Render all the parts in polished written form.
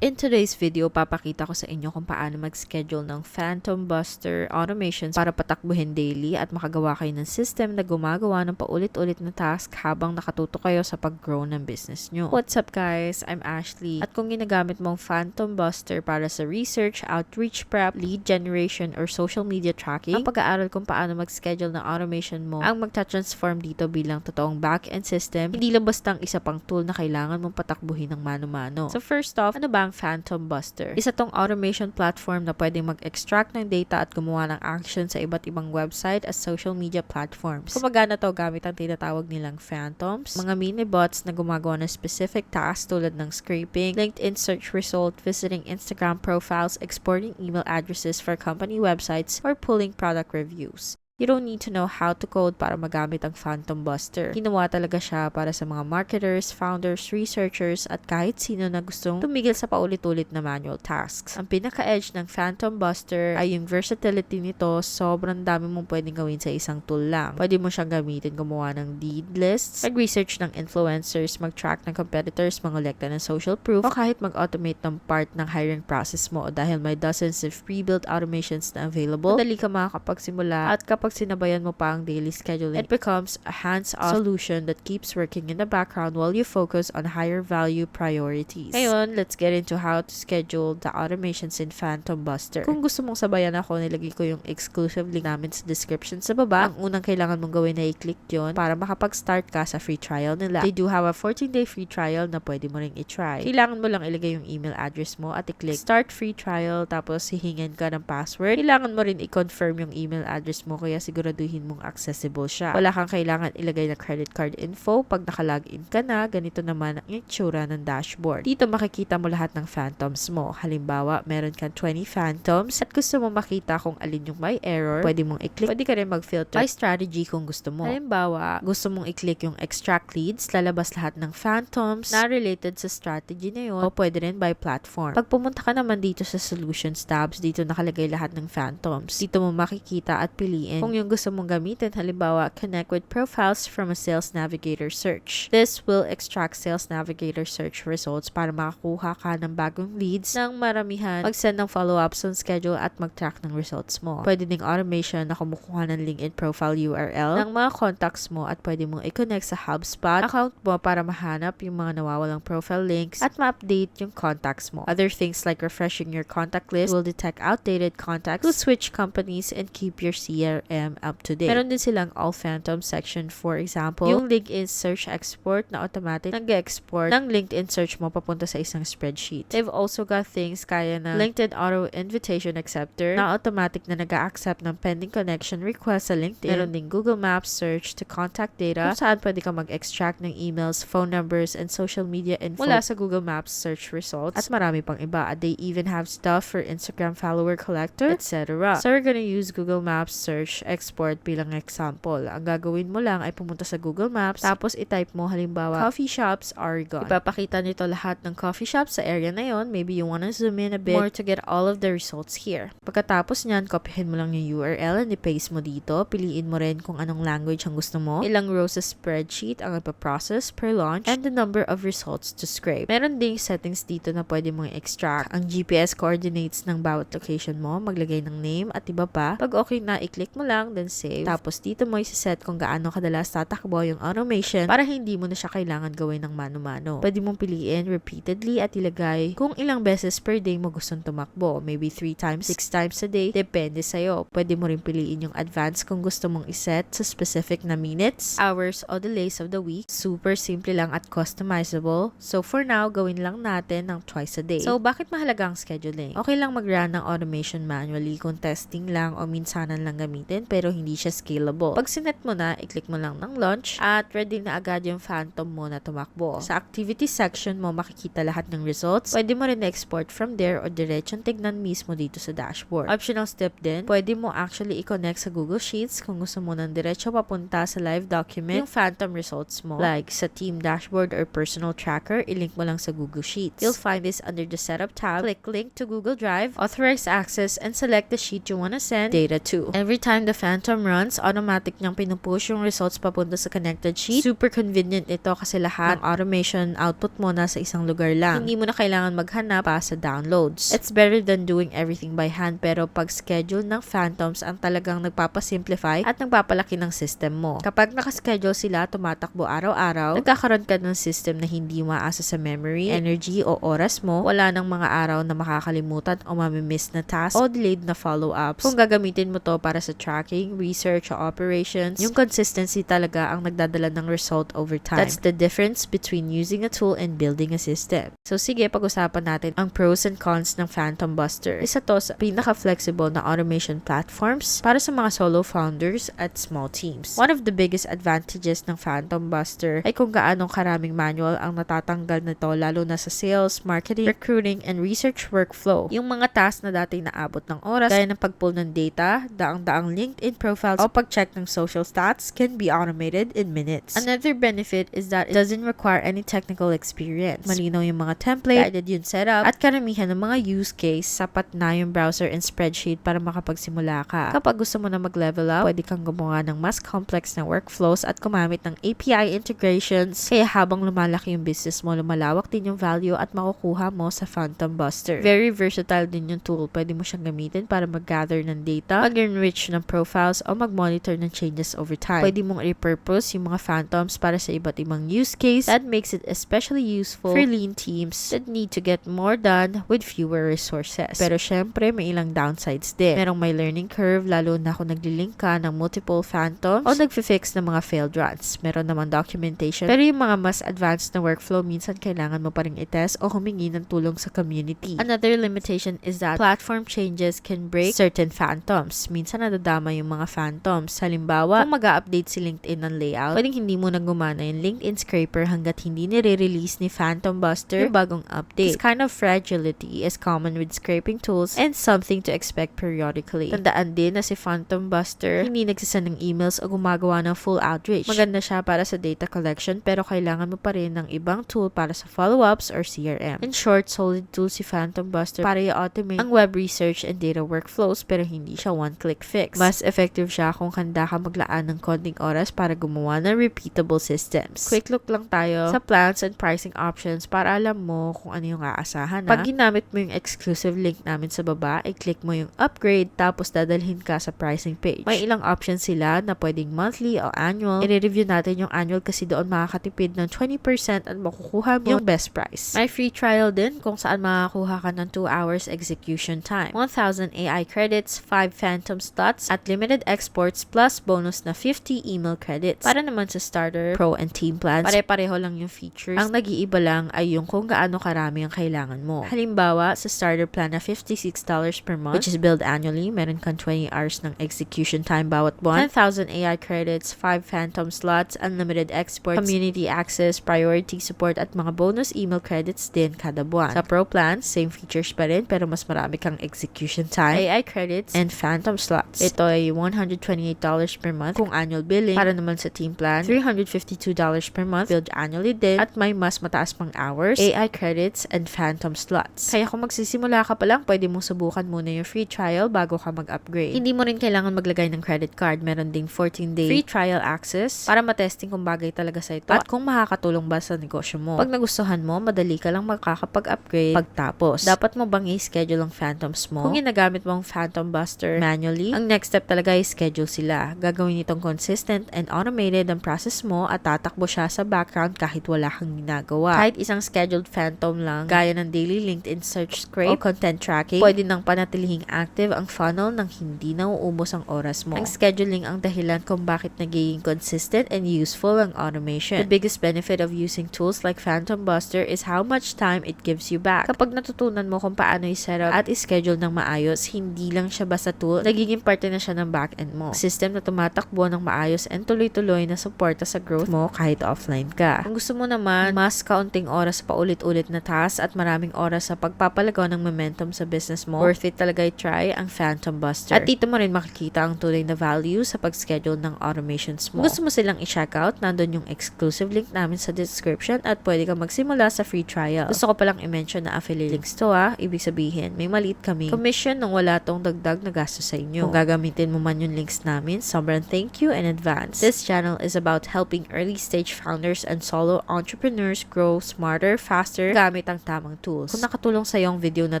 In today's video, papakita ko sa inyo kung paano mag-schedule ng PhantomBuster automations para patakbuhin daily at makagawa kayo ng system na gumagawa ng paulit-ulit na task habang nakatuto kayo sa pag-grow ng business nyo. What's up guys? I'm Ashley. At kung ginagamit mong PhantomBuster para sa research, outreach prep, lead generation, or social media tracking, ang pag-aaral kung paano mag-schedule ng automation mo ang magta-transform dito bilang totoong back-end system, hindi lang bastang isa pang tool na kailangan mong patakbuhin ng manu-mano. So first off, ano ba ang PhantomBuster? Isa tong automation platform na pwedeng mag-extract ng data at gumawa ng action sa iba't ibang website at social media platforms. Kumagana to gamit ang tinatawag nilang phantoms, mga mini-bots na gumagawa ng specific tasks tulad ng scraping, LinkedIn search result, visiting Instagram profiles, exporting email addresses for company websites, or pulling product reviews. You don't need to know how to code para magamit ang PhantomBuster. Ginawa talaga siya para sa mga marketers, founders, researchers, at kahit sino na gustong tumigil sa paulit-ulit na manual tasks. Ang pinaka-edge ng PhantomBuster ay yung versatility nito. Sobrang dami mong pwedeng gawin sa isang tool lang. Pwede mo siyang gamitin gumawa ng lead lists, mag-research ng influencers, mag-track ng competitors, mangolekta ng social proof, o kahit mag-automate ng part ng hiring process mo dahil may dozens of pre-built automations na available. Madali ka makakapagsimula at kapag sinabayan mo pa ang daily scheduling, it becomes a hands-off solution that keeps working in the background while you focus on higher value priorities. Ngayon, let's get into how to schedule the automations in PhantomBuster. Kung gusto mong sabayan ako, nilagay ko yung exclusive link namin sa description sa baba. Ang unang kailangan mong gawin ay i-click yun para makapag-start ka sa free trial nila. They do have a 14-day free trial na pwede mo ring i-try. Kailangan mo lang ilagay yung email address mo at i-click start free trial, tapos hihingin ka ng password. Kailangan mo rin i-confirm yung email address mo kaya siguraduhin mong accessible siya. Wala kang kailangan ilagay na credit card info. Pag nakalagin ka na, ganito naman ang itsura ng dashboard. Dito makikita mo lahat ng phantoms mo. Halimbawa, meron kang 20 phantoms at gusto mo makita kung alin yung may error, pwede mong i-click. Pwede ka rin mag-filter by strategy kung gusto mo. Halimbawa, gusto mong i-click yung extract leads, lalabas lahat ng phantoms na related sa strategy na yun, o pwede rin by platform. Pag pumunta ka naman dito sa solutions tabs, dito nakalagay lahat ng phantoms. Dito mo makikita at piliin kung yung gusto mong gamitin. Halimbawa, connect with profiles from a Sales Navigator search. This will extract Sales Navigator search results para makakuha ka ng bagong leads ng maramihan, mag-send ng follow-ups on schedule at mag-track ng results mo. Pwede ding automation na kumukuha ng LinkedIn profile URL ng mga contacts mo at pwede mong i-connect sa HubSpot account mo para mahanap yung mga nawawalang profile links at ma-update yung contacts mo. Other things like refreshing your contact list will detect outdated contacts, will switch companies, and keep your CRM up to date. Meron din silang all phantom section, for example, yung LinkedIn search export na automatic nag-export ng LinkedIn search mo papunta sa isang spreadsheet. They've also got things kaya na LinkedIn auto invitation acceptor na automatic na nag-accept ng pending connection request sa LinkedIn. Meron din Google Maps search to contact data kung saan pwede ka mag-extract ng emails, phone numbers, and social media info mula sa Google Maps search results, at marami pang iba. They even have stuff for Instagram follower collector, etc. So we're gonna use Google Maps search export bilang example. Ang gagawin mo lang ay pumunta sa Google Maps, tapos i-type mo halimbawa coffee shops Oregon. Ipapakita nito lahat ng coffee shops sa area na yon. Maybe you wanna zoom in a bit more to get all of the results here. Pagkatapos nyan, copyhin mo lang yung URL and i-paste mo dito. Piliin mo rin kung anong language ang gusto mo, ilang rows sa spreadsheet ang ipaprocess per launch, and the number of results to scrape. Meron ding settings dito na pwede mong extract ang GPS coordinates ng bawat location mo, maglagay ng name at iba pa. Pag okay na, i-click mo lang, then save. Tapos dito mo i-set kung gaano kadalas tatakbo yung automation para hindi mo na siya kailangan gawin ng manu-mano. Pwede mong piliin repeatedly at ilagay kung ilang beses per day mo gustong tumakbo. Maybe 3 times, 6 times a day. Depende sa'yo. Pwede mo rin piliin yung advance kung gusto mong iset sa specific na minutes, hours, o the days of the week. Super simple lang at customizable. So for now, gawin lang natin ng twice a day. So bakit mahalaga ang scheduling? Okay lang mag-run ng automation manually kung testing lang o minsanan lang gamitin pero hindi siya scalable. Pag sinet mo na, i-click mo lang ng launch at ready na agad yung phantom mo na tumakbo. Sa activity section mo makikita lahat ng results. Pwede mo rin export from there o diretsong tignan mismo dito sa dashboard. Optional step din, pwede mo actually i-connect sa Google Sheets kung gusto mo ng diretso papunta sa live document yung phantom results mo. Like sa team dashboard or personal tracker, i-link mo lang sa Google Sheets. You'll find this under the setup tab. Click link to Google Drive, authorize access, and select the sheet you want to send data to. Every time the Phantom runs, automatic niyang pinupush yung results papunta sa connected sheet. Super convenient ito kasi lahat ng automation output mo nasa isang lugar lang. Hindi mo na kailangan maghanap pa sa downloads. It's better than doing everything by hand, pero pag-schedule ng Phantoms ang talagang nagpapasimplify at nagpapalaki ng system mo. Kapag nakaschedule sila, tumatakbo araw-araw, nagkakaroon ka ng system na hindi maasa sa memory, energy o oras mo. Wala ng mga araw na makakalimutan o mamimiss na task o delayed na follow-ups. Kung gagamitin mo to para sa tracking, research o operations, yung consistency talaga ang nagdadala ng result over time. That's the difference between using a tool and building a system. So sige, pag-usapan natin ang pros and cons ng PhantomBuster. Isa to sa pinaka-flexible na automation platforms para sa mga solo founders at small teams. One of the biggest advantages ng PhantomBuster ay kung gaano karaming manual ang natatanggal nito, lalo na sa sales, marketing, recruiting, and research workflow. Yung mga tasks na dati naabot ng oras, gaya ng pag-pull ng data, daang-daang LinkedIn profiles, o pag-check ng social stats can be automated in minutes. Another benefit is that it doesn't require any technical experience. Malinaw yung mga template, guided yung setup, at karamihan ng mga use case, sapat na yung browser and spreadsheet para makapagsimula ka. Kapag gusto mo na mag-level up, pwede kang gumawa ng mas complex na workflows at gumamit ng API integrations. Kaya habang lumalaki yung business mo, lumalawak din yung value at makukuha mo sa PhantomBuster. Very versatile din yung tool. Pwede mo siyang gamitin para mag-gather ng data, mag-enrich ng profiles, o mag-monitor ng changes over time. Pwede mong repurpose yung mga Phantoms para sa iba't ibang use case. That makes it especially useful for lean teams that need to get more done with fewer resources. Pero syempre, may ilang downsides din. Merong may learning curve, lalo na kung nagli-link ka ng multiple Phantoms o nag-fix ng mga failed runs. Meron naman documentation, pero yung mga mas advanced na workflow, minsan kailangan mo pa rin i-test o humingi ng tulong sa community. Another limitation is that platform changes can break certain Phantoms. Minsan nadadama yung mga Phantoms. Halimbawa, kung mag-a-update si LinkedIn ng layout, pwedeng hindi mo na gumana yung LinkedIn scraper hanggat hindi nire-release ni PhantomBuster yung bagong update. This kind of fragility is common with scraping tools and something to expect periodically. Tandaan din na si PhantomBuster hindi nagsisend ng emails o gumagawa ng full outreach. Maganda siya para sa data collection, pero kailangan mo pa rin ng ibang tool para sa follow-ups or CRM. In short, solid tool si PhantomBuster para i-automate ang web research and data workflows, pero hindi siya one-click fix. Mas effective siya kung handa ka maglaan ng konting oras para gumawa ng repeatable systems. Quick look lang tayo sa plans and pricing options para alam mo kung ano yung aasahan. Pag ginamit mo yung exclusive link namin sa baba, i-click mo yung upgrade, tapos dadalhin ka sa pricing page. May ilang options sila na pwedeng monthly o annual. I-review natin yung annual kasi doon makakatipid ng 20% at makukuha mo yung best price. May free trial din kung saan makakuha ka ng 2 hours execution time, 1,000 AI credits, 5 Phantom slots, at limited exports plus bonus na 50 email credits. Para naman sa starter, pro, and team plans, pare-pareho lang yung features. Ang nag-iiba lang ay yung kung gaano karami ang kailangan mo. Halimbawa, sa starter plan na $56 per month, which is billed annually, meron kang 20 hours ng execution time bawat buwan, 10,000 AI credits, 5 Phantom slots, unlimited exports, community access, priority support, at mga bonus email credits din kada buwan. Sa pro plans, same features pa rin pero mas marami kang execution time, AI credits, and Phantom slots. Ito ay $128 per month kung annual billing. Para naman sa team plan, $352 per month, billed annually din, at may mas mataas pang hours, AI credits, and Phantom slots. Kaya kung magsisimula ka pa lang, pwede mong subukan muna yung free trial bago ka mag-upgrade. Hindi mo rin kailangan maglagay ng credit card. Meron ding 14-day free trial access para matesting kung bagay talaga sa ito at kung makakatulong ba sa negosyo mo. Pag nagustuhan mo, madali ka lang makakapag-upgrade pagtapos. Dapat mo bang i-schedule ang Phantoms mo? Kung ginagamit mo ang PhantomBuster manually, ang next step talaga ay schedule sila. Gagawin itong consistent and automated ang process mo at tatakbo siya sa background kahit wala kang ginagawa. Kahit isang scheduled Phantom lang, gaya ng daily LinkedIn search scrape o content tracking, pwede nang panatilihing active ang funnel nang hindi nauubos ang oras mo. Ang scheduling ang dahilan kung bakit nagiging consistent and useful ang automation. The biggest benefit of using tools like PhantomBuster is how much time it gives you back. Kapag natutunan mo kung paano i-setup at i-schedule ng maayos, hindi lang siya basta tool, nagiging parte na siya ng back-end mo. System na tumatakbo ng maayos and tuloy-tuloy na suporta sa growth mo kahit offline ka. Kung gusto mo naman, mas kaunting oras pa ulit-ulit na task at maraming oras sa pagpapalagaw ng momentum sa business mo, worth it talaga i-try ang PhantomBuster. At dito mo rin makikita ang tunay na value sa pag-schedule ng automations mo. Kung gusto mo silang i-check out, nandun yung exclusive link namin sa description at pwede kang magsimula sa free trial. Gusto ko palang i-mention na affiliate links to ibig sabihin, may maliit kami commission nung wala tong dagdag na gasto sa inyo. Kung gagamitin gagamitin mo man yung links namin, sobrang thank you in advance. This channel is about helping early stage founders and solo entrepreneurs grow smarter, faster, gamit ang tamang tools. Kung nakatulong sa yung video na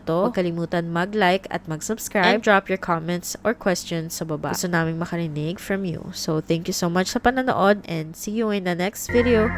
to, huwag kalimutan mag-like at mag-subscribe and drop your comments or questions sa baba. Gusto namin makarinig from you. So, thank you so much sa panonood and see you in the next video.